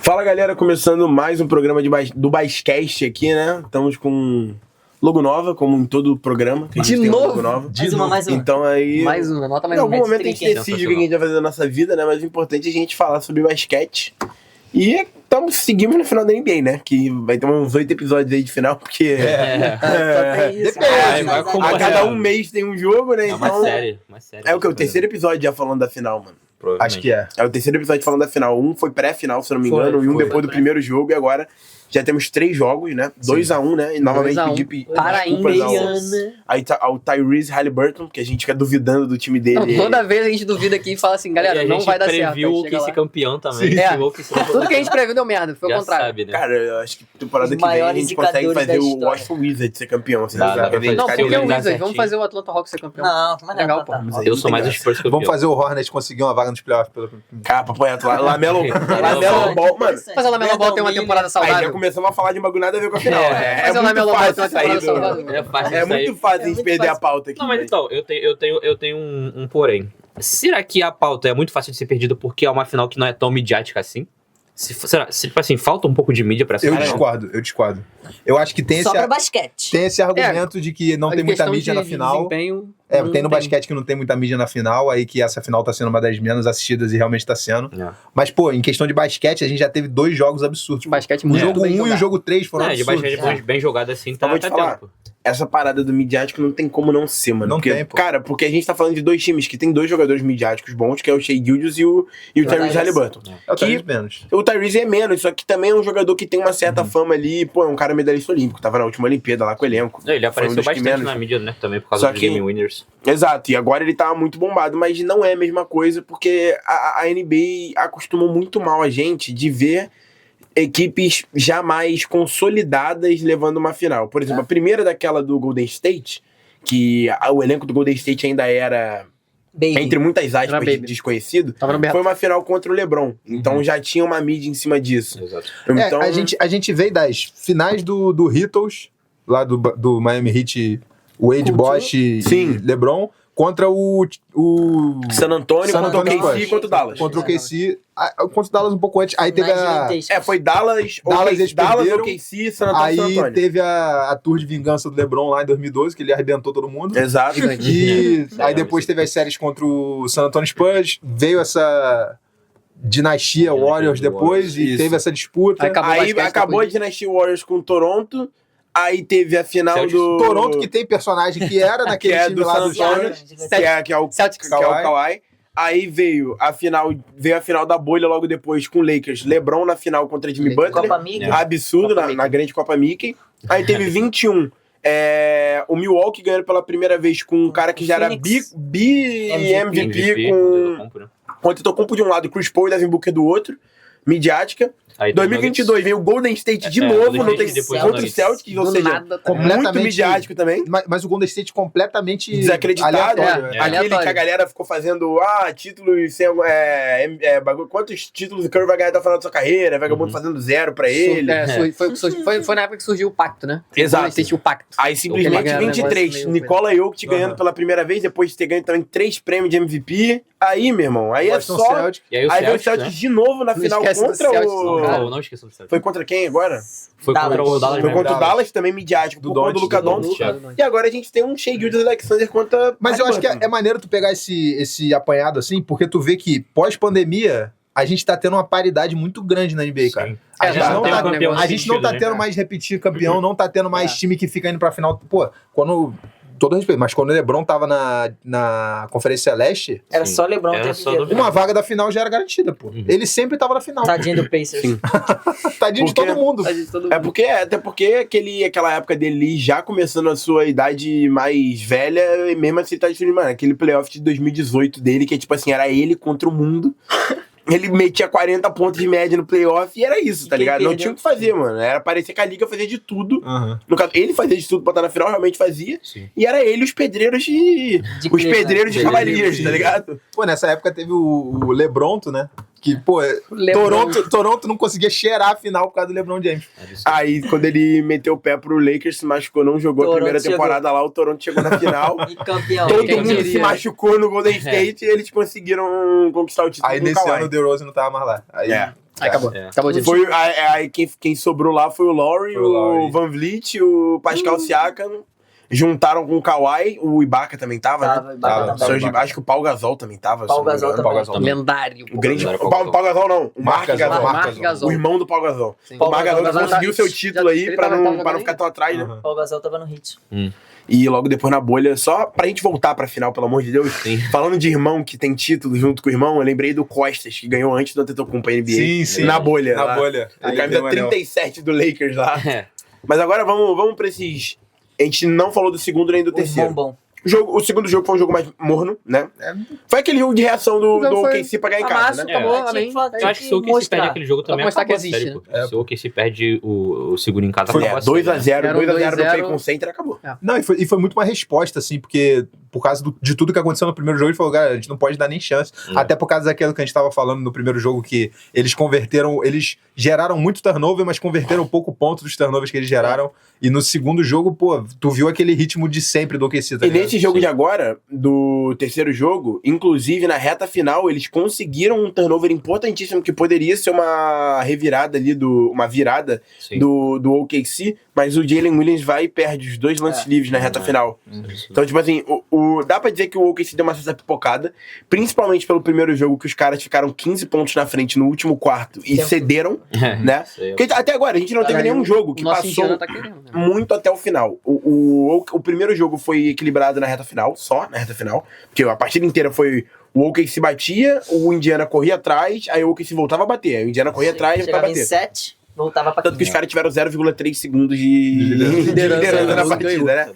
Fala galera, começando mais um programa do Basquete aqui, né? Estamos com logo nova, como em todo programa. Que a gente tem novo? Logo nova. Mais uma. Então aí... Mais uma, nota mais em uma. algum momento a gente decide o que a gente vai fazer na nossa vida, né? Mas o importante é a gente falar sobre basquete. E seguimos no final da NBA, né? Que vai ter uns 8 episódios aí de final, porque... A cada um mês tem um jogo, né? É uma Então, série. é o que? O terceiro episódio já falando da final, mano. Acho que é. É o terceiro episódio falando da final. Um foi pré-final, se eu não me engano, e um depois do primeiro jogo, e agora já temos 3 jogos, né? 2-1, né? E novamente pedir para a Indiana. Aí ao Tyrese Haliburton, que a gente fica duvidando do time dele. Não, toda vez a gente duvida aqui e fala assim, galera, não vai dar certo. A gente previu que esse campeão também. Tudo que a gente previu deu merda, foi o contrário. Sabe, né? Cara, eu acho que temporada que vem a gente consegue fazer o Washington Wizards ser campeão. Assim, não, porque é o Wizards, vamos fazer o Atlanta Hawks ser campeão. Não, mas legal, pô. Eu sou mais o Spurs campeão. Vamos fazer o Hornets conseguir uma vaga nos playoffs. Capa, põe lá. Lamelo Ball, mano. Mas o Lamelo Ball tem uma temporada saudável. Aí já começamos a falar de bagulho nada a ver com a final. Mas o Lamelo Ball tem uma temporada saudável. É muito fácil a gente perder a pauta aqui. Não, mas então, eu tenho um porém. Será que a pauta é muito fácil de ser perdida porque é uma final que não é tão midiática assim? Tipo assim, falta um pouco de mídia pra essa Eu discordo. Eu acho que tem só pra basquete. Tem esse argumento de que não tem muita mídia na final. Tem no basquete que não tem muita mídia na final, aí que essa final tá sendo uma das menos assistidas e realmente tá sendo. Mas, pô, em questão de basquete, a gente já teve 2 jogos absurdos. Basquete o jogo 1 e o jogo 3 foram absurdos. De basquete bem jogado assim, tá tempo. Essa parada do midiático não tem como não ser, mano. Não tem, pô. Cara, porque a gente tá falando de 2 times que tem 2 jogadores midiáticos bons, que é o Shai Gilgeous e o Tyrese Haliburton. É o Tyrese menos. O Tyrese é menos, só que também é um jogador que tem uma certa fama ali. Pô, é um cara medalhista olímpico, tava na última Olimpíada lá com o elenco. Ele apareceu bastante na mídia, né? Também por causa dos Game Winners. Exato, e agora ele tá muito bombado, mas não é a mesma coisa, porque a NBA acostumou muito mal a gente de ver equipes jamais consolidadas levando uma final. Por exemplo, a primeira daquela do Golden State, que o elenco do Golden State ainda era, entre muitas aspas, desconhecido, foi uma final contra o LeBron. Então já tinha uma mídia em cima disso. Exato. Então, a gente veio das finais do Heatles, lá do Miami Heat, Wade, Bosh e LeBron, contra o San Antonio, contra o KC e contra o Dallas. Contra o KC, contra o Dallas um pouco antes. Aí teve foi Dallas, OKC, San Antonio. Aí teve a tour de vingança do LeBron lá em 2012, que ele arrebentou todo mundo. Exato. E aí depois teve as séries contra o San Antonio Spurs, veio essa dinastia Warriors depois e teve essa disputa. Aí acabou a dinastia Warriors com o Toronto. Aí teve a final do... Toronto, que tem personagem que era naquele time lá do Charlotte, que é o Kawhi. Aí veio a final da bolha logo depois com o Lakers. LeBron na final contra Jimmy Butler. Absurdo, na grande Copa Mickey. Aí teve 21. O Milwaukee ganhando pela primeira vez com um cara que já era MVP com Antetokounmpo de um lado e Chris Paul e Devin Booker do outro. Midiática. Aí 2022 veio o Golden State de novo, não tem contra o Celtics, ou seja, muito midiático também. Mas o Golden State completamente desacreditado. Aquele que a galera ficou fazendo, títulos sem... quantos títulos o Curry vai ganhar até o final da sua carreira, vagabundo fazendo 0 pra ele. Foi na época que surgiu o pacto, né? Exato. O pacto. Aí simplesmente 23, Nikola Jokic ganhando pela primeira vez, depois de ter ganho também 3 prêmios de MVP. Aí, meu irmão, aí é só... Aí veio o Celtics de novo na final contra o... Não esqueça do Celtics. Foi contra quem agora? Foi contra o Dallas. Foi contra o Dallas, também midiático, por conta do Luka Doncic. E agora a gente tem um Shai Gilgeous-Alexander contra... Mas eu acho que é maneiro tu pegar esse apanhado assim, porque tu vê que pós-pandemia a gente tá tendo uma paridade muito grande na NBA, cara. A gente não tá tendo mais repetir campeão, não tá tendo mais time que fica indo pra final. Pô, todo respeito, mas quando o LeBron tava na Conferência Leste... Era só LeBron. Uma vaga da final já era garantida, pô. Ele sempre tava na final. Tadinho do Pacers. Tadinho de todo mundo. Até porque aquela época dele já começando a sua idade mais velha, e mesmo assim ele tá difícil, mano, aquele playoff de 2018 dele, que tipo assim, era ele contra o mundo. Ele metia 40 pontos de média no playoff e era isso, tá ligado? Não tinha o que fazer, mano. Era parecer que a liga fazia de tudo. No caso, ele fazia de tudo pra estar na final, realmente fazia. E era ele os pedreiros de cavaliers, tá ligado? Pô, nessa época teve o LeBronto, né? Que, pô, Toronto não conseguia cheirar a final por causa do LeBron James. Aí, quando ele meteu o pé pro Lakers, se machucou, não jogou a primeira temporada lá, o Toronto chegou na final. E campeão. Todo mundo se machucou no Golden State e eles conseguiram conquistar o título. Aí nesse ano o DeRozan não tava mais lá. Aí acabou. Acabou de Aí quem sobrou lá foi o Lowry, o Van Vliet, o Pascal Siakam. Juntaram com o Kawhi, o Ibaka também tava, né? Acho que o Pau Gasol também tava. Pau Gasol também. Lendário. O grande... Pau Gasol não, o Marc Gasol. O irmão do Pau Gasol. O Marc Gasol conseguiu seu título aí pra não ficar tão atrás, né? O Pau Gasol tava no hit. E logo depois na bolha, só pra gente voltar pra final, pelo amor de Deus. Falando de irmão que tem título junto com o irmão, eu lembrei do Costas, que ganhou antes do Antetokounmpo NBA. Sim. Na bolha. Na bolha. Ele camisa 37 do Lakers lá. Mas agora vamos pra esses... A gente não falou do segundo nem do terceiro. O segundo jogo foi um jogo mais morno, né? Foi aquele jogo de reação do OKC pra ganhar em casa, né? Eu acho que se o OKC perde aquele jogo também acabou que existe, né? Se o OKC perde o segundo em casa, foi 2x0 no Play Center, acabou. Não, e foi muito uma resposta, assim, porque por causa de tudo que aconteceu no primeiro jogo, ele falou, cara, a gente não pode dar nem chance. Até por causa daquilo que a gente tava falando no primeiro jogo, que eles geraram muito turnover, mas converteram pouco ponto dos turnovers que eles geraram. E no segundo jogo, pô, tu viu aquele ritmo de sempre do OKC, tá ligado? E nesse jogo de agora, do terceiro jogo, inclusive na reta final, eles conseguiram um turnover importantíssimo, que poderia ser uma revirada ali, uma virada do OKC, mas o Jalen Williams vai e perde os 2 lances livres na reta final. Então, tipo assim, dá pra dizer que o OKC deu uma certa pipocada, principalmente pelo primeiro jogo, que os caras ficaram 15 pontos na frente no último quarto e cederam, né? Porque até agora a gente não teve nenhum jogo que passou muito até o final. O primeiro jogo foi equilibrado na reta final, porque a partida inteira foi o OKC batia, o Indiana corria atrás, aí o OKC voltava a bater, aí o Indiana corria atrás e voltava a bater. 7, voltava pra Tanto que os caras tiveram 0,3 segundos de liderança na partida, né?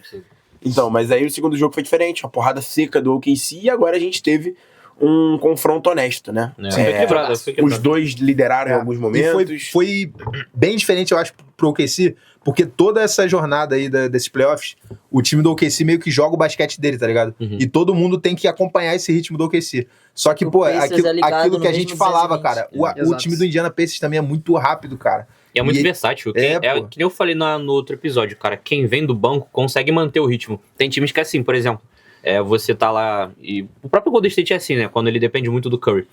Então, mas aí o segundo jogo foi diferente, uma porrada seca do OKC, e agora a gente teve um confronto honesto, né? Foi quebrado. Os dois lideraram em alguns momentos. E foi bem diferente, eu acho, pro OKC, porque toda essa jornada aí desses playoffs, o time do OKC meio que joga o basquete dele, tá ligado? E todo mundo tem que acompanhar esse ritmo do OKC. Só que, pô, aquilo que a gente falava, cara, o time do Indiana Pacers também é muito rápido, cara. E é muito versátil. Que eu falei no outro episódio, cara, quem vem do banco consegue manter o ritmo. Tem times que é assim, por exemplo, você tá lá, e o próprio Golden State é assim, né, quando ele depende muito do Curry.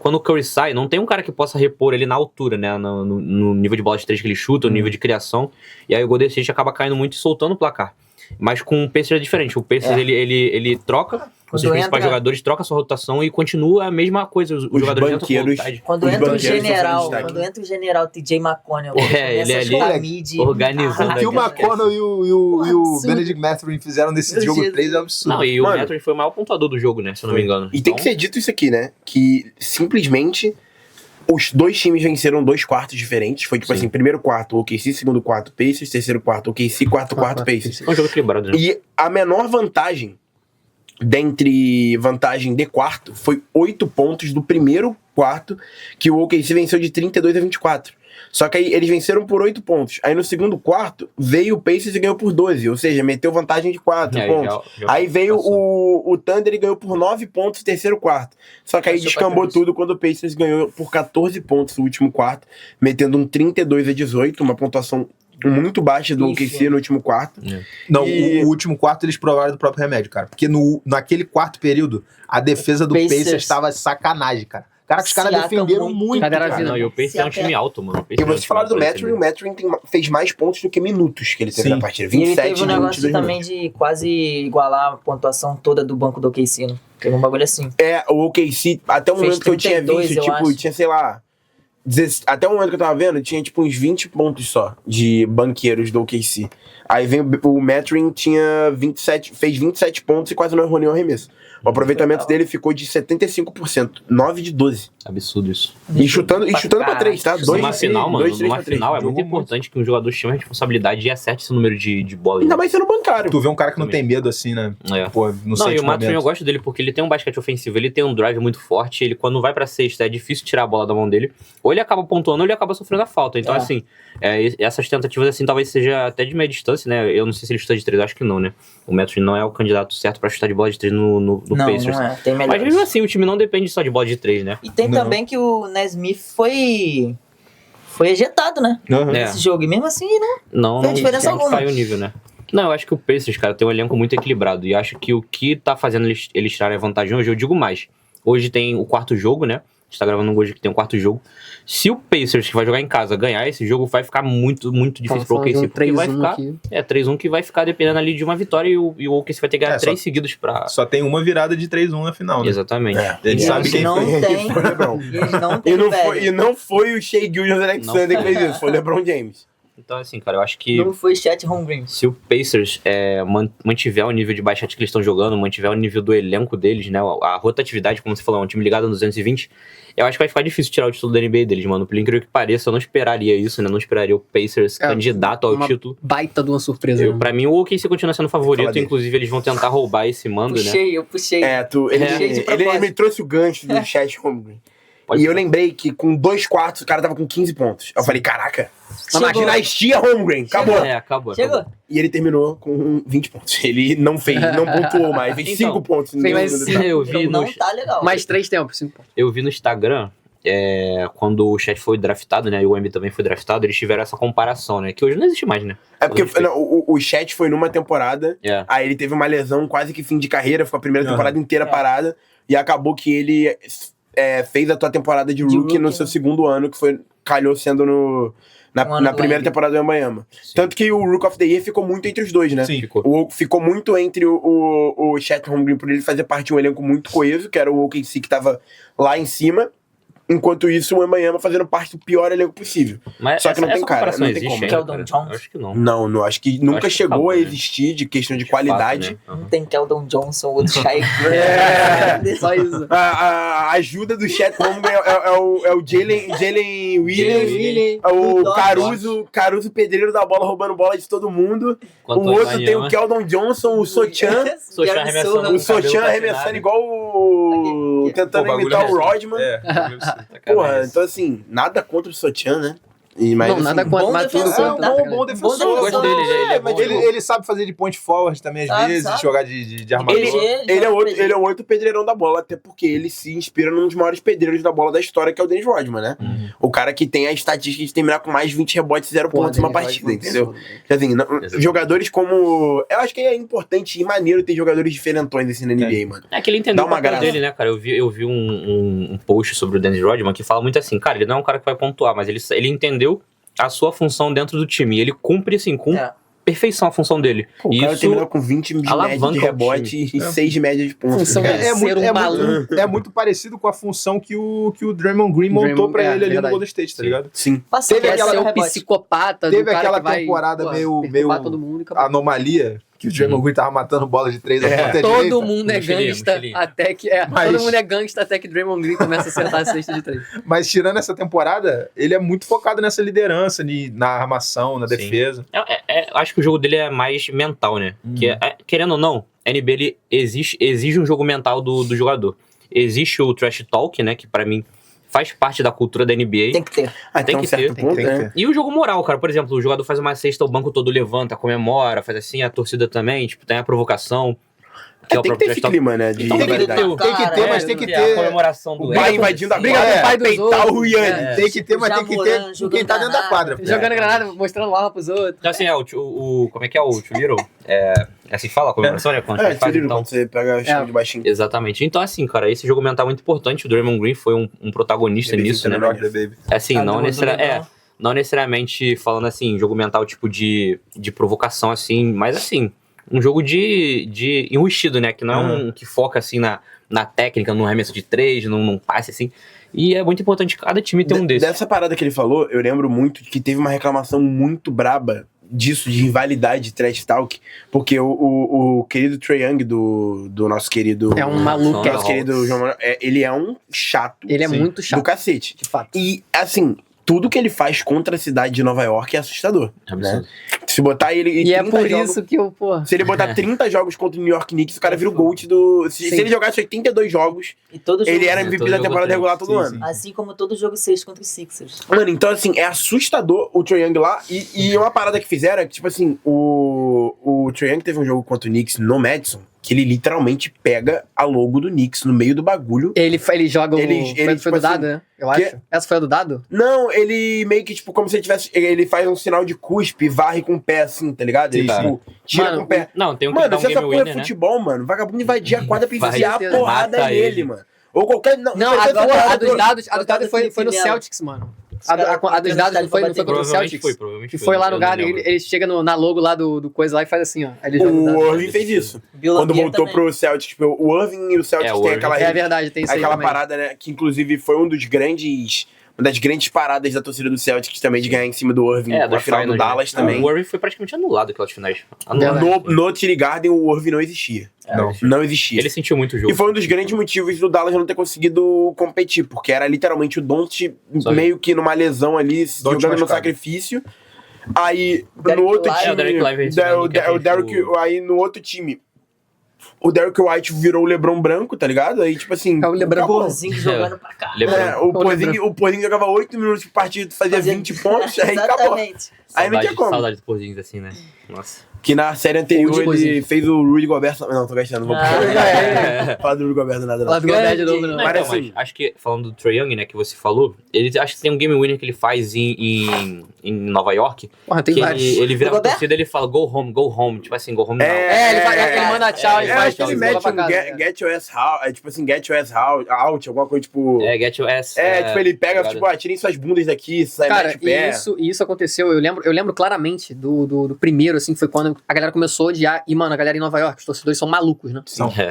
Quando o Curry sai, não tem um cara que possa repor ele na altura, né, no nível de bola de 3 que ele chuta, no nível de criação, e aí o Golden State acaba caindo muito e soltando o placar. Mas com o Pacers é diferente, o Pacers ele troca os seus principais jogadores, troca a sua rotação e continua a mesma coisa, os jogadores entram com vontade. Quando entra o general TJ McConnell, ele é ali organizando. O que o McConnell e o Benedict Mathurin fizeram nesse jogo 3 é absurdo. Não, e o Mathurin foi o maior pontuador do jogo, né, se eu não me engano. E tem que ser dito isso aqui, né, que simplesmente os dois times venceram 2 quartos diferentes. Foi tipo assim, primeiro quarto OKC, segundo quarto Pacers, terceiro quarto OKC, quarto Pacers. Foi um jogo equilibrado, né? E a menor vantagem dentre vantagem de quarto foi 8 pontos do primeiro quarto, que o OKC venceu de 32-24. Só que aí eles venceram por 8 pontos. Aí no segundo quarto veio o Pacers e ganhou por 12, ou seja, meteu vantagem de 4 pontos. Aí veio o Thunder e ganhou por 9 pontos no terceiro quarto. Só que aí descambou tudo quando o Pacers ganhou por 14 pontos no último quarto, metendo um 32-18, uma pontuação muito baixa do OKC no último quarto. Não, o último quarto eles provaram do próprio remédio, cara. Porque naquele quarto período, a defesa do Pacers estava sacanagem, cara. Cara, que os caras defenderam muito. Não, e o Pacers é um time alto, mano. E vocês falaram do Mathurin, o Mathurin fez mais pontos do que minutos que ele teve na partida. 27 minutos. E ele teve um negócio também de quase igualar a pontuação toda do banco do OKC, né? Teve um bagulho assim. O OKC, até o momento que eu tinha visto, tinha, sei lá, até o momento que eu tava vendo, tinha tipo uns 20 pontos só de banqueiros do OKC. Aí vem o Mathurin, fez 27 pontos e quase não errou nenhum arremesso. O aproveitamento dele ficou de 75%, 9 de 12. Absurdo isso. E chutando pra 3, tá? Numa final, mano, numa final é muito importante que um jogador chame a responsabilidade e acerte esse número de bola. Ainda mais sendo bancário. Tu vê um cara que não tem medo assim, né? Pô, não, e o Mathurin eu gosto dele porque ele tem um basquete ofensivo, ele tem um drive muito forte, ele quando vai pra cesta é difícil tirar a bola da mão dele, ou ele acaba pontuando ou ele acaba sofrendo a falta. Então assim, essas tentativas assim talvez seja até de meia distância, né? Eu não sei se ele chuta de 3, acho que não, né? O Mathurin não é o candidato certo pra chutar de bola de 3 no Pacers. Não é. Tem melhores. Mas mesmo assim, o time não depende só de bola de 3, né? E tem também que o Nesmith foi ejetado, né? Nesse jogo. E mesmo assim, não fez diferença alguma. Caiu o nível, né? Não, eu acho que o Pacers, cara, tem um elenco muito equilibrado. E acho que o que tá fazendo eles tirarem a vantagem hoje, eu digo mais. Hoje tem o quarto jogo, né? A gente tá gravando hoje que tem o quarto jogo. Se o Pacers, que vai jogar em casa, ganhar esse jogo, vai ficar muito, muito difícil pro OKC. Porque vai ficar... 3-1 que vai ficar dependendo ali de uma vitória e o OKC vai ter que ganhar 3 seguidos pra... Só tem uma virada de 3-1 na final, né? Exatamente. Ele sabe quem não foi. Tem, Foi o LeBron. e não foi o Shai Gilgeous-Alexander que fez isso, foi o LeBron James. Então, assim, cara, eu acho que... Não foi Chet Holmgren. Se o Pacers mantiver o nível de basquete que eles estão jogando, mantiver o nível do elenco deles, né? A rotatividade, como você falou, é um time ligado no 220, eu acho que vai ficar difícil tirar o título da NBA deles, mano. Por incrível que pareça, eu não esperaria isso, né? Não esperaria o Pacers candidato ao título. Baita de uma surpresa. Pra mim, o OKC continua sendo favorito, inclusive eles vão tentar roubar esse mando, né? Eu puxei. Ele me trouxe o gancho do Chet Holmgren. E eu lembrei que com 2 quartos o cara tava com 15 pontos. Eu falei, caraca, uma dinastia Holmgren, acabou. Acabou. Chegou. E ele terminou com 20 pontos. Ele não pontuou mais, fez 5 pontos. Não tá legal. Mais 3 tempos, 5 pontos. Eu vi no Instagram, quando o Chet foi draftado, né, e o Embiid também foi draftado, eles tiveram essa comparação, né, que hoje não existe mais, né? É porque o Chet foi numa temporada, aí ele teve uma lesão quase que fim de carreira, ficou a primeira temporada inteira parada, e acabou que ele... fez a tua temporada de rookie no seu segundo ano, que calhou sendo na primeira temporada do Wembanyama. Tanto que o Rook of the Year ficou muito entre os dois, né? Sim, ficou muito entre o Chet Holmgren, por ele fazer parte de um elenco muito coeso, que era o OKC que tava lá em cima. Enquanto isso, o Wembanyama fazendo parte do pior elenco possível. Mas só que não tem cara, não tem existe como. Keldon Johnson? Acho que não. Não, acho que nunca chegou a existir de questão de qualidade. Fato, né? Não tem Keldon Johnson ou do Shai Só isso. A ajuda do Chet Holmgren é o Jalen Williams, o Caruso pedreiro da bola, roubando bola de todo mundo. O outro tem o Keldon Johnson, o Sochan. O Sochan arremessando igual tentando imitar o Rodman. Porra, então assim, nada contra o Sochan, né? Mas, não, nada contra, mas tudo contra. Bom defensor. Eu gosto dele, ele sabe fazer de point forward também, às vezes, jogar de armador. Ele é um outro pedreirão da bola, até porque ele se inspira num dos maiores pedreiros da bola da história, que é o Dennis Rodman, né? O cara que tem a estatística de terminar com mais de 20 rebotes e 0 pontos numa partida, entendeu? Assim, jogadores como... Eu acho que é importante e maneiro ter jogadores diferentões assim na NBA, mano. É que ele entendeu o papel dele, né, cara? Eu vi um post sobre o Dennis Rodman que fala muito assim, cara, ele não é um cara que vai pontuar, mas ele entendeu a sua função dentro do time. E ele cumpre, assim, com perfeição a função dele. O cara terminou com 20 de média de rebote e 6 de média de pontos. É muito parecido com a função que o Draymond Green montou pra ele ali no Golden State, tá ligado? Sim. Teve aquela psicopata do cara aquela temporada meio anomalia, que o Draymond Green tava matando bola de 3 todo mundo é gangsta até que todo mundo é gangsta até que Draymond Green começa a acertar a cesta de 3. Mas tirando essa temporada, ele é muito focado nessa liderança, na armação, na defesa. Acho que o jogo dele é mais mental, né? Querendo ou não, a NBA ele exige um jogo mental do jogador. Existe o trash talk, né? Que pra mim faz parte da cultura da NBA. Tem que ter. Tem que ter. E o jogo moral, cara. Por exemplo, o jogador faz uma cesta, o banco todo levanta, comemora, faz assim, a torcida também, tipo, tem a provocação. Que tem que ter esse clima, né? Tem que ter, mas tem que ter a comemoração do pai invadindo a briga do pai dos outros. O Rian. Tem que ter, mas tem que ter quem tá dentro da quadra. Jogando granada, mostrando arma pros outros. Então, assim, como é que é o Too Little? Assim fala a comemoração, né? Quando quando você pega o chão de baixinho. Exatamente. Então, assim, cara, esse jogo mental é muito importante. O Draymond Green foi um protagonista nisso, né? Assim, não necessariamente falando assim, jogo mental tipo de provocação, assim, mas assim, um jogo de enrustido, né? Que não é um que foca assim na técnica, no arremesso de 3, num passe assim. E é muito importante cada time ter um desses. Dessa parada que ele falou, eu lembro muito que teve uma reclamação muito braba disso, de rivalidade de trash talk, porque o querido Trae Young do nosso querido... É um maluco. Nosso querido João Manuel, ele é um chato. Ele é muito chato. Do cacete. De fato. E, assim... Tudo que ele faz contra a cidade de Nova York é assustador. Né? Se botar ele... E é por isso que eu, Se ele botar 30 jogos contra o New York Knicks, o cara vira o GOAT do... Se ele jogasse 82 jogos, ele era MVP da temporada regular todo ano. Assim como todo jogo 6 contra os Sixers. Mano, então assim, é assustador o Trae Young lá. E uma parada que fizeram é que, tipo assim, o Trae Young teve um jogo contra o Knicks no Madison, que ele literalmente pega a logo do Knicks no meio do bagulho. Ele joga ele, foi tipo do dado, né? Eu acho. Essa foi a do dado? Não, ele meio que, tipo, como se ele tivesse... Ele faz um sinal de cuspe e varre com o pé, assim, tá ligado? Ele, tipo, tira com o pé. Não, tem um que mano, dá um se essa game porra winner, é futebol, mano, vagabundo invadir a quadra pra enfiar a porrada mata nele, mano. Ou qualquer... Não, a dos dados foi no Celtics, mano. A dos dados não foi contra o Celtics? Provavelmente que foi lá no Garden, ele chega na logo lá do coisa lá e faz assim, ó. O Irving fez isso. Quando voltou pro Celtics, tipo, o Irving e o Celtics tem aquela... É verdade, tem isso aí aquela parada, né, que inclusive foi uma das grandes paradas da torcida do Celtics também, de ganhar em cima do Irving na final do Dallas também. O Irving foi praticamente anulado aquelas finais. No TD Garden, o Irving não existia. Não existia. Ele sentiu muito o jogo. E foi um dos grandes motivos do Dallas não ter conseguido competir, porque era literalmente o Doncic meio que numa lesão ali, jogando no sacrifício. Aí, no outro time... Aí, no outro time... O Derrick White virou o LeBron branco, tá ligado? Aí, tipo assim... É o LeBron Porzingis jogando pra cá. O Porzingis jogava 8 minutos por partida, fazia 20 pontos, aí acabou. Aí não tinha como. Saudade do Porzingis assim, né? Nossa. Que na série anterior ele fez o Rudy Gobert... Não, tô gastando, não vou puxar. Falar do Rudy Gobert do nada, não. Falar do Gobert de novo, não. Mas acho que, falando do Trae Young, né, que você falou, acho que tem um game winner que ele faz em Nova York. Porra, tem vários. Ele vira pra torcida e ele fala go home, tipo assim, go home now. Ele manda tchau e faz ele mete um get your ass out, tipo assim, get your ass out, alguma coisa tipo... Get your ass... tipo, ele pega, tipo, tirem suas bundas daqui, sai, mete o pé. Isso aconteceu, eu lembro claramente do primeiro, assim, foi quando a galera começou a odiar, e, mano, a galera em Nova York, os torcedores são malucos, né?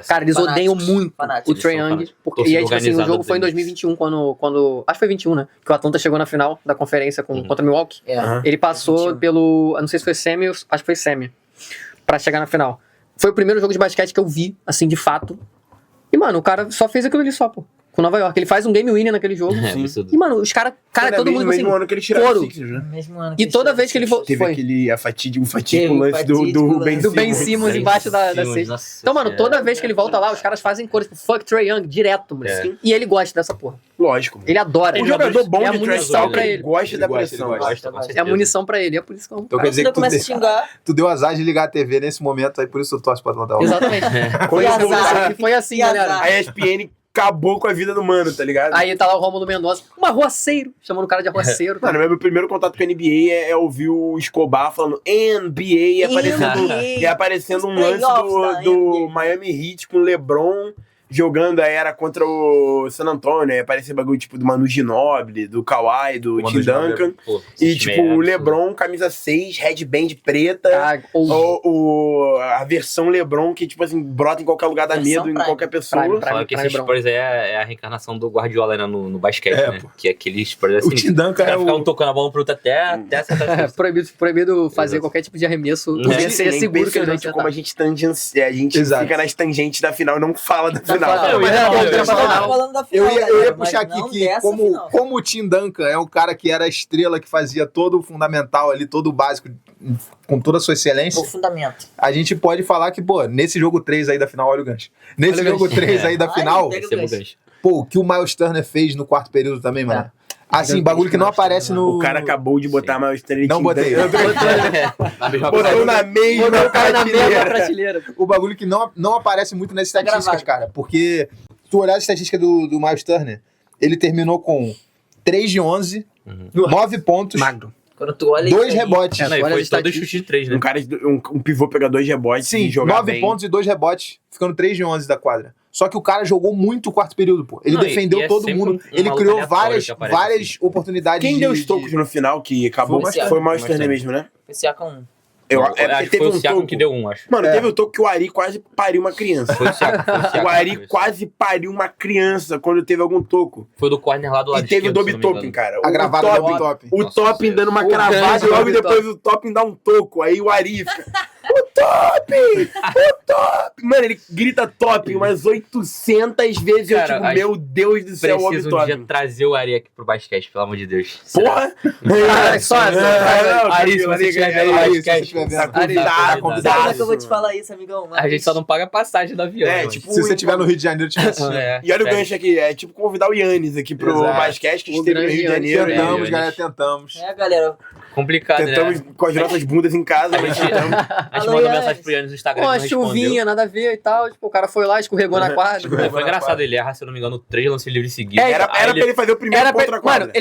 Cara, eles odeiam muito o Trae Young, e aí, tipo assim, o jogo foi em 2021, quando acho que foi 21, né? Que o Atlanta chegou na final da conferência contra o Milwaukee. Ele passou pelo, eu não sei se foi semi, acho que foi semi, pra chegar na final. Foi o primeiro jogo de basquete que eu vi, assim, de fato. E, mano, o cara só fez aquilo ali só, pô. Com Nova York. Ele faz um game winner naquele jogo. E, mano, os caras... todo mundo assim... Mesmo ano que ele tirou o Sixers, né? E toda vez que ele voltou... Teve aquele fatídico lance do Ben Simmons embaixo da cesta. Então, mano, toda vez que ele volta lá, os caras fazem cores tipo fuck Trae Young direto, mano. E ele gosta dessa porra. Lógico. Ele adora. Um jogador bom de munição pra ele. Gosta da pressão. É a munição pra ele. É por isso que eu... Então quer dizer que tu deu azar de ligar a TV nesse momento, aí por isso tu torce pra Atlanta. Exatamente. Foi assim, galera. A ESPN acabou com a vida do mano, tá ligado? Aí tá lá o Rômulo Mendonça, um arroaceiro, chamando o cara de arroaceiro. Mano, meu primeiro contato com a NBA é ouvir o Escobar falando NBA e aparecendo um lance do Miami Heat com o LeBron jogando, aí era contra o San Antonio, aí aparecia bagulho tipo do Manu Ginóbili, do Kawhi, do Tim Duncan. E tipo, o LeBron, camisa 6, headband preta, a versão LeBron que tipo assim, brota em qualquer lugar, dá medo em qualquer pessoa. Fala que esse Spurs é a reencarnação do Guardiola, né, no basquete, né? Que é aquele Spurs assim, o Tim Duncan ficar tocando a bola pro outro até acertar. Proibido fazer qualquer tipo de arremesso. Seria seguro que ele como a gente fica nas tangentes da final e não fala da final. Eu ia puxar aqui que como o Tim Duncan é um cara que era a estrela que fazia todo o fundamental ali, todo o básico, com toda a sua excelência. O fundamento. A gente pode falar que, pô, nesse jogo 3 aí da final, olha o gancho. Nesse jogo 3 aí da final, pô, o que o Miles Turner fez no quarto período também, mano. Assim, bagulho que não aparece no... O cara acabou de botar Miles Turner. Não botei. Botou na mesma prateleira. O bagulho que não aparece muito nas estatísticas, cara. Porque tu olhar a estatística do Miles Turner, ele terminou com 3 de 11, 9 pontos. Magro. Quando tu olha 2 rebotes. Foi todo chute de 3, né? Um pivô pega 2 rebotes e jogar 9 pontos e 2 rebotes, ficando 3 de 11 da quadra. Só que o cara jogou muito o quarto período, pô. Ele defendeu todo mundo. Ele criou várias oportunidades. Quem deu os tocos no final que acabou? Foi o Miles Turner mesmo, né? Foi Siakam 1. Acho que foi o Siakam que deu 1, acho. Mano, teve o toque que o Ari quase pariu uma criança. Foi o Siakam. O Ari quase pariu uma criança quando teve algum toco. Foi do corner lá do lado esquerdo. E teve o Dobby Topping, cara. A gravada do Topping. O Topping dando uma cravada e logo depois o Topping dá um toco. Aí o Ari fica... O Topping! Mano, ele grita Topping umas 800 vezes. Eu tipo, meu Deus do céu, o preciso um dia trazer o Ari aqui pro basquete, pelo amor de Deus. Porra! Ari, se você estiver vendo o basquete, tá convidado. Como é que eu vou te falar isso, amigão? A gente só não paga passagem do avião. Tipo, se você estiver no Rio de Janeiro, e olha o gancho aqui, é tipo convidar o Yannis aqui pro basquete, que a gente teve no Rio de Janeiro. Tentamos, galera, tentamos. Galera. Complicado, tentamos com as nossas bundas em casa. A gente manda mensagem pro Yannis no Instagram. Pô, chuvinha, nada a ver e tal. Tipo, o cara foi lá, escorregou na quadra. Foi engraçado, ele erra, se eu não me engano, 3 lances livres seguidos. Era pra ele fazer o primeiro contra a quadra. Mano,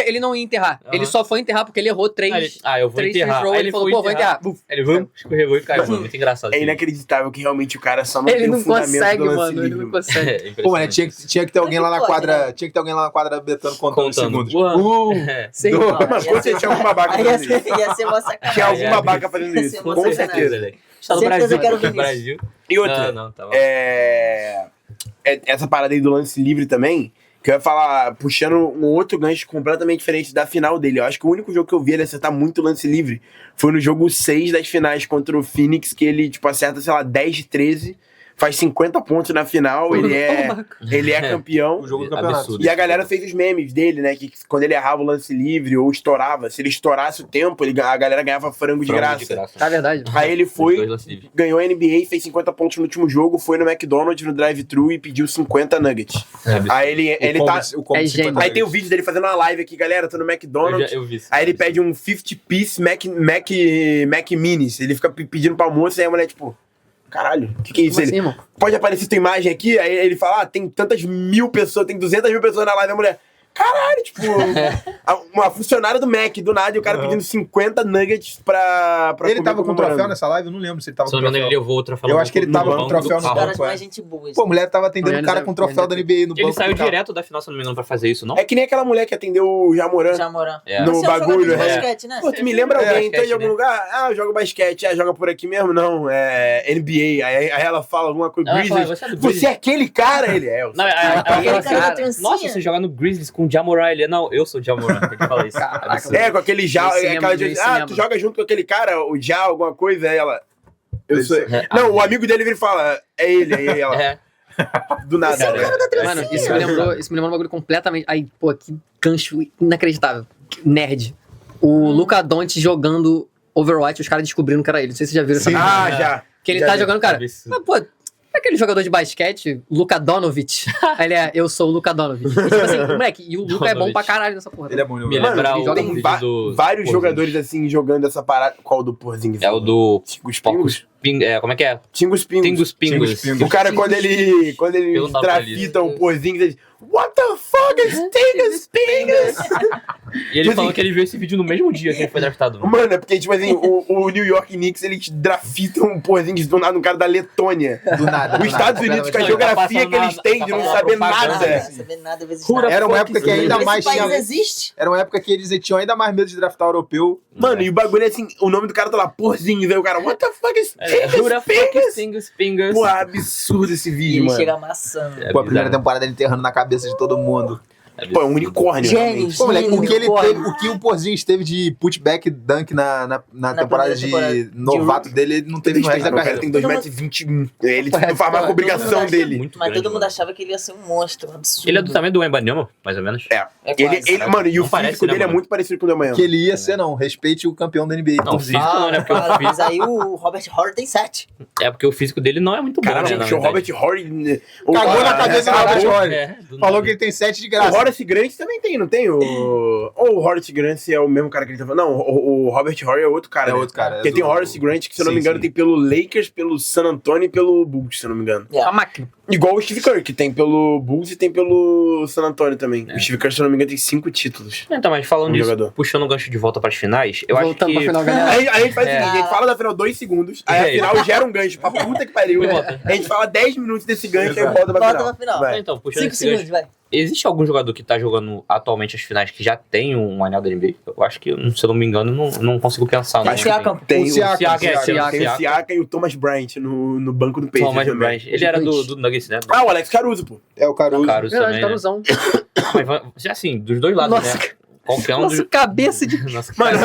ele não ia enterrar. Ele só foi enterrar porque ele errou 3. Eu vou enterrar. Aí ele falou, pô, vou enterrar. Ele escorregou e caiu, mano. Muito engraçado. É inacreditável que realmente o cara só não tem o fundamento do lance livre. Ele não consegue. Pô, mano, tinha que ter alguém lá na quadra. Tinha que ter alguém lá na quadra betando contando segundos. Sim. Mas com certeza tinha algum babaca fazendo isso. Ia ser uma sacanagem. Tinha algum babaca fazendo isso. Com certeza. Tá no Brasil. E outra, essa parada aí do lance livre também, que eu ia falar, puxando um outro gancho completamente diferente da final dele. Eu acho que o único jogo que eu vi ele acertar muito lance livre foi no jogo 6 das finais contra o Phoenix, que ele, tipo, acerta, sei lá, 10 de 13, faz 50 pontos na final, ele é campeão. O jogo do campeonato. Absurdo. E a galera fez os memes dele, né, que quando ele errava o lance livre ou estourava, se ele estourasse o tempo, a galera ganhava frango de graça. Tá verdade. Aí ele foi, ganhou a NBA, fez 50 pontos no último jogo, foi no McDonald's, no drive-thru e pediu 50 nuggets. Aí ele tá... Aí tem o vídeo dele fazendo uma live aqui, galera, tô no McDonald's. Eu vi isso. Aí ele pede um 50-piece Mac Minis. Ele fica pedindo pra almoço, aí a mulher, tipo... Caralho, o que é isso? Assim, Ele, pode aparecer tua imagem aqui? Aí ele fala, tem tantas mil pessoas, tem 200 mil pessoas na live. A mulher, caralho, tipo, uma funcionária do Mac, do nada, e o cara pedindo 50 nuggets pra ele tava com troféu nessa live? Eu não lembro se ele tava com troféu. Ele levou o troféu. Eu acho que ele tava com troféu no banco. Mais gente boa. Pô, a mulher tava atendendo o cara com troféu da NBA no banco. Ele saiu direto da final, se não me engano, pra fazer isso, não? É que nem aquela mulher que atendeu o Jamoran. No bagulho, basquete, né? Pô, tu me lembra alguém? Então, em algum lugar? Ah, eu jogo basquete. Joga por aqui mesmo? Não, é NBA. Aí ela fala alguma coisa. Grizzlies. Você é aquele cara? Ele é. Nossa, você joga no Grizzlies com o Jamoran. Ele não, eu sou o Jamoran. Tem que falar isso. Com aquele Já. Tu joga junto com aquele cara, o Já, alguma coisa. Aí ela. Eu sou. Não, o amigo dele vira e fala, é ele. Aí ela. Do nada. Mano, isso me lembrou um bagulho completamente. Aí, pô, que gancho inacreditável. Nerd. O Luka Doncic jogando Overwatch, os caras descobrindo que era ele. Não sei se vocês já viram essa parada. Já. Que ele tá jogando, cara. Mas, pô, aquele jogador de basquete, Luka Doncic. Aí ele eu sou o Luka Doncic. E, tipo assim, moleque, e o Luka é bom pra caralho nessa porra. Ele é bom, me lembra o tem vários jogadores assim jogando essa parada. Qual do Porzingis? É o do Tingos Pingos. Como é que é? Tingos Pingos. O cara, quando ele trafita o Porzingis, ele what the fuck is Tingos Pingos? E ele falou que ele viu esse vídeo no mesmo dia que ele foi draftado. Mano, é porque, tipo assim, o New York Knicks, eles drafitam o Porzingis do nada, um cara da Letônia. Do nada. Os Estados Unidos, com a geografia que eles têm de não saber nada. Era uma época que ainda mais tinha... existe? Era uma época que eles tinham ainda mais medo de draftar europeu. Mano, e o bagulho é assim, o nome do cara tá lá, Porzingis, aí o cara, what the fuck is Tingos Pingos? Pô, absurdo esse vídeo, mano. Ele chega amassando. Pô, a primeira temporada ele enterrando na cabeça de todo mundo. Pô, é um unicórnio. Pô, moleque, o que o Porzingis teve de putback dunk na temporada de novato dele, ele não teve no resto da carreira. Ele tem 2,21 m. Ele não faz mais com obrigação dele. Mas todo mundo achava que ele ia ser um monstro, um absurdo. Ele é do tamanho do Wembanyama, mais ou menos. Mano, e o físico dele é muito parecido com o do Wembanyama. Que ele ia ser, não. Respeite o campeão da NBA. Não, o físico não, né? Mas aí o Robert Horry tem 7. É porque o físico dele não é muito bom. Caralho, o Robert Horry... Cagou na cabeça do Robert Horry. Falou que ele tem 7 de graça. Horace Grant também tem, não tem? Ou o Horace Grant é o mesmo cara que ele tá falando? Não, o Robert Horry é outro cara. É outro cara. Porque tem o Horace Grant, que se eu não me engano, tem pelo Lakers, pelo San Antonio e pelo Bulls, se eu não me engano. É a máquina. Igual o Steve Kerr, que tem pelo Bulls e tem pelo San Antonio também. O Steve Kerr, se eu não me engano, tem 5 títulos. Então, mas falando disso, puxando o gancho de volta pras finais, eu acho que... Pra final, aí a gente faz o seguinte, a gente fala da final 2 segundos, aí a final gera um gancho pra puta que pariu. A gente fala 10 minutos desse gancho e aí volta pra final. Vai. Então, puxando 5 segundos, vai. Existe algum jogador que tá jogando atualmente as finais que já tem um anel da NBA? Eu acho que, se eu não me engano, não consigo pensar. Tem o Siakam. Tem o Siakam e o Thomas Bryant no banco do Pacers. Thomas Bryant. Ele era do Nuggets, né? Ah, o Alex Caruso, pô. É o Caruso. Caruso também, Caruzão. Mas, assim, dos dois lados, Nossa, né? Qualquer um Nossa, cabeça de... Mano,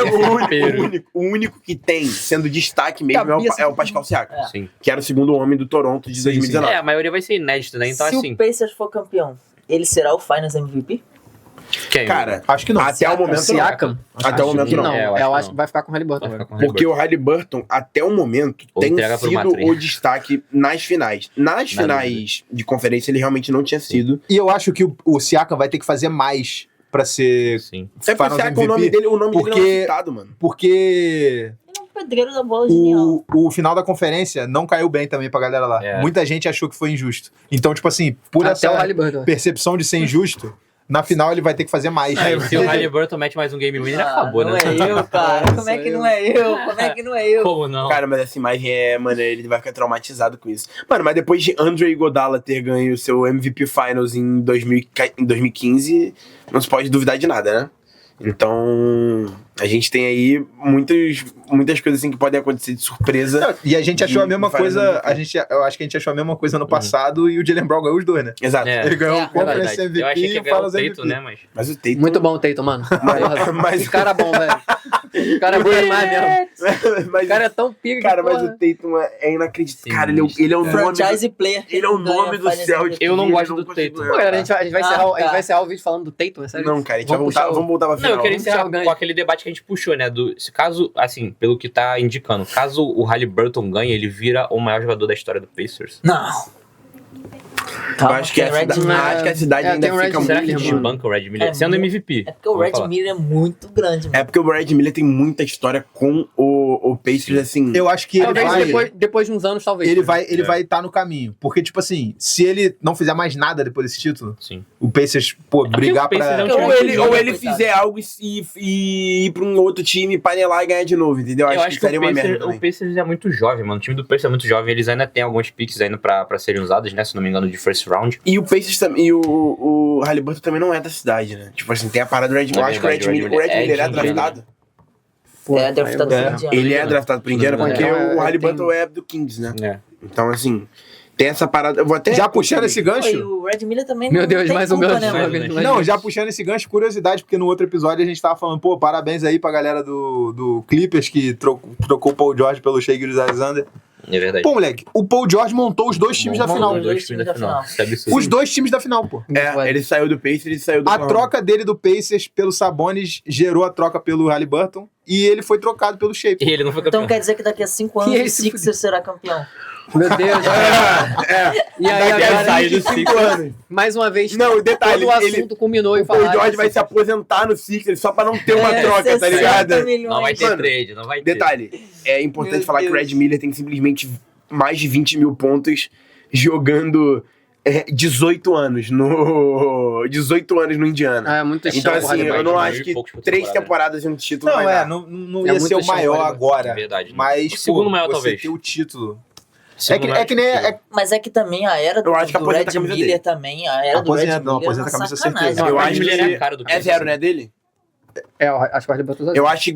o único que tem, sendo destaque mesmo, é o Pascal Siakam. Sim. Que era o segundo homem do Toronto de 2019. A maioria vai ser inédita, né? Então, se assim... o Pacers for campeão, ele será o Finals MVP? Quem? Cara, acho que não. Até o momento Siakam. Até o momento não. Eu acho que vai ficar com o Haliburton. Porque o Haliburton, até o momento, tem sido o destaque nas finais. Nas finais de conferência, ele realmente não tinha sido. E eu acho que o Siakam vai ter que fazer mais pra ser... Sim. É porque o Siakam, o nome dele não é citado, mano. Porque... pedreiro da bola genial. O final da conferência não caiu bem também pra galera lá. Muita gente achou que foi injusto. Então, tipo assim, por essa percepção de ser injusto, na final ele vai ter que fazer mais. Se o Haliburton mete mais um game winner, acabou, né? Não é eu, cara. Como é que não é eu? Como é que não é eu? Como não? Cara, mas essa imagem mano, ele vai ficar traumatizado com isso. Mano, mas depois de Andre Iguodala ter ganho o seu MVP Finals em 2015, não se pode duvidar de nada, né? Então, a gente tem aí muitas coisas assim que podem acontecer de surpresa. Não, e a gente achou a mesma coisa, eu acho que a gente achou a mesma coisa no passado e o Jaylen Brown ganhou os dois, né? Exato. Ele ganhou o Conference MVP. Eu achei que ia ganhar o Tatum, né? Mas o Tatum... Muito bom o Tatum, mano. Mas o cara é bom, velho. O cara é bom demais mesmo. O cara é tão pica. Cara, mas o Tatum é inacreditável. Cara, ele é o franchise player. Ele é o nome do Celtics. Eu não gosto do Tatum. Pô, galera, a gente vai encerrar o vídeo falando do Tatum, é sério? Não, cara, a gente vamos voltar pra final. Não, eu queria encerrar com aquele debate que a gente puxou, né? Caso, assim, pelo que tá indicando, caso o Haliburton ganhe, ele vira o maior jogador da história do Pacers. Não. Eu acho que a cidade ainda fica muito... Será que a gente banca o Red Miller sendo MVP? É porque o Red Miller é muito grande, mano. É porque o Red Miller tem muita história com o Pacers, assim... Eu acho que ele vai... Depois de uns anos, talvez. Ele vai estar no caminho. Porque, tipo assim, se ele não fizer mais nada depois desse título, o Pacers, brigar pra... Ou ele fizer algo e ir pra um outro time, panelar e ganhar de novo, entendeu? Eu acho que seria uma merda também. O Pacers é muito jovem, mano. O time do Pacers é muito jovem. Eles ainda têm alguns picks ainda pra serem usados, né? Se não me engano, de first round. E o Pacers também, e o Haliburton também não é da cidade, né? Tipo assim, tem a parada do Red Miller. Eu acho que o Red Miller é draftado. É draftado por Indiana. Ele é draftado por Indiana porque o Haliburton é do Kings, né? Então, assim, tem essa parada. Eu vou até. Já puxando esse gancho? O Red Miller também. Meu Deus, mais um gancho. Não, já puxando esse gancho, curiosidade, porque no outro episódio a gente tava falando, pô, parabéns aí pra galera do Clippers que trocou o Paul George pelo Shai Gilgeous-Alexander. É verdade. Pô, moleque, o Paul George montou os dois times da final. Os dois times da final. Os dois times da final, pô. Ele saiu do Pacers e saiu do A troca dele do Pacers pelo Sabonis gerou a troca pelo Haliburton e ele foi trocado pelo Shai. E ele não foi campeão. Então quer dizer que daqui a 5 anos o Sixers será campeão. Meu Deus. E aí agora, 5 anos. Mais uma vez, não, detalhe, todo o assunto culminou e falou. O George vai se aposentar no Sixers só pra não ter uma troca, tá ligado? Não vai ter trade, não vai ter. Detalhe, é importante falar que o Red Miller tem simplesmente mais de 20 mil pontos jogando 18 anos no Indiana. É muito chato. Então, assim, eu não acho que 3 temporadas de um título não ia ser o maior agora. Verdade. Mas, o segundo maior, você talvez. ter o título. Mas é que também a era do Red Miller também, a era do Red Miller não, aposenta a camisa, certeza. Eu acho que é 0, né, dele? Acho que o Haliburton eu acho que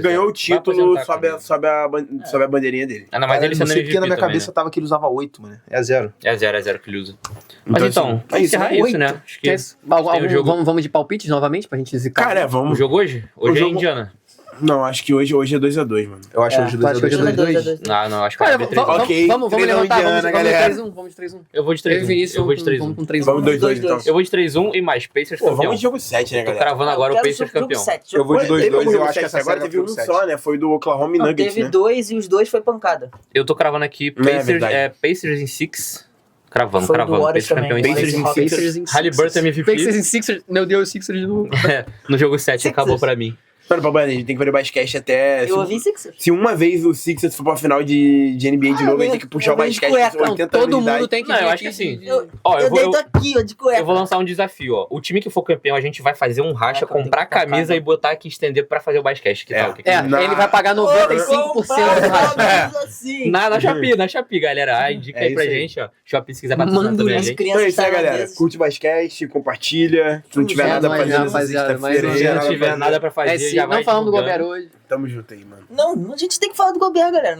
ganhou o título sob a bandeirinha dele. Não, mas ele não sei porque na minha cabeça tava que ele usava 8, mano. É 0. É 0 que ele usa. Mas então, encerrar isso, né? Acho que vamos de palpites novamente pra gente zicar. Cara, vamos. O jogo hoje? Hoje é Indiana. Não, acho que hoje é 2x2, mano. Eu acho hoje 2x2. Não, acho que vai ser 3x1. Ok, vamos levantar, vamos de 3x1. Eu vou de 3x1. Eu vou de 3x1. Vamos 2x2, então. Eu vou de 3x1 e mais Pacers campeão. Vamos de jogo 7, né, galera? Tô cravando agora o Pacers campeão. Eu vou de 2x2, eu acho que essa agora teve um só, né? Foi do Oklahoma e Nuggets, teve 2 e os 2 foi pancada. Eu tô cravando aqui Pacers em 6. Cravando. Pacers campeão em 6. Haliburton MVP. Pacers em Sixers. Meu Deus, Sixers de novo. No jogo 7 acabou pra mim. Mano, Pablo, a gente tem que fazer o basquete até... Eu ouvi Sixers. Se uma vez o Sixers for pra final de NBA de novo, a gente tem que puxar o basquete com 80 anos todo mundo tem que... Não, eu acho que assim... Eu deito aqui, ó, de cueca. Eu vou lançar um desafio, ó. O time que for campeão, a gente vai fazer um racha, comprar camisa e botar aqui, estender pra fazer o basquete. Que tal? Ele vai pagar 95% do racha. Na Shopee, galera. Indica aí pra gente, ó. Shopee, se quiser patrocinar também a gente. Então é isso aí, galera. Curte o basquete, compartilha. Se não tiver nada pra fazer nessa sexta-feira. Se não tiver nada pra fazer, não falamos do Gobert hoje. Tamo junto aí, mano. Não, a gente tem que falar do Gobert, galera.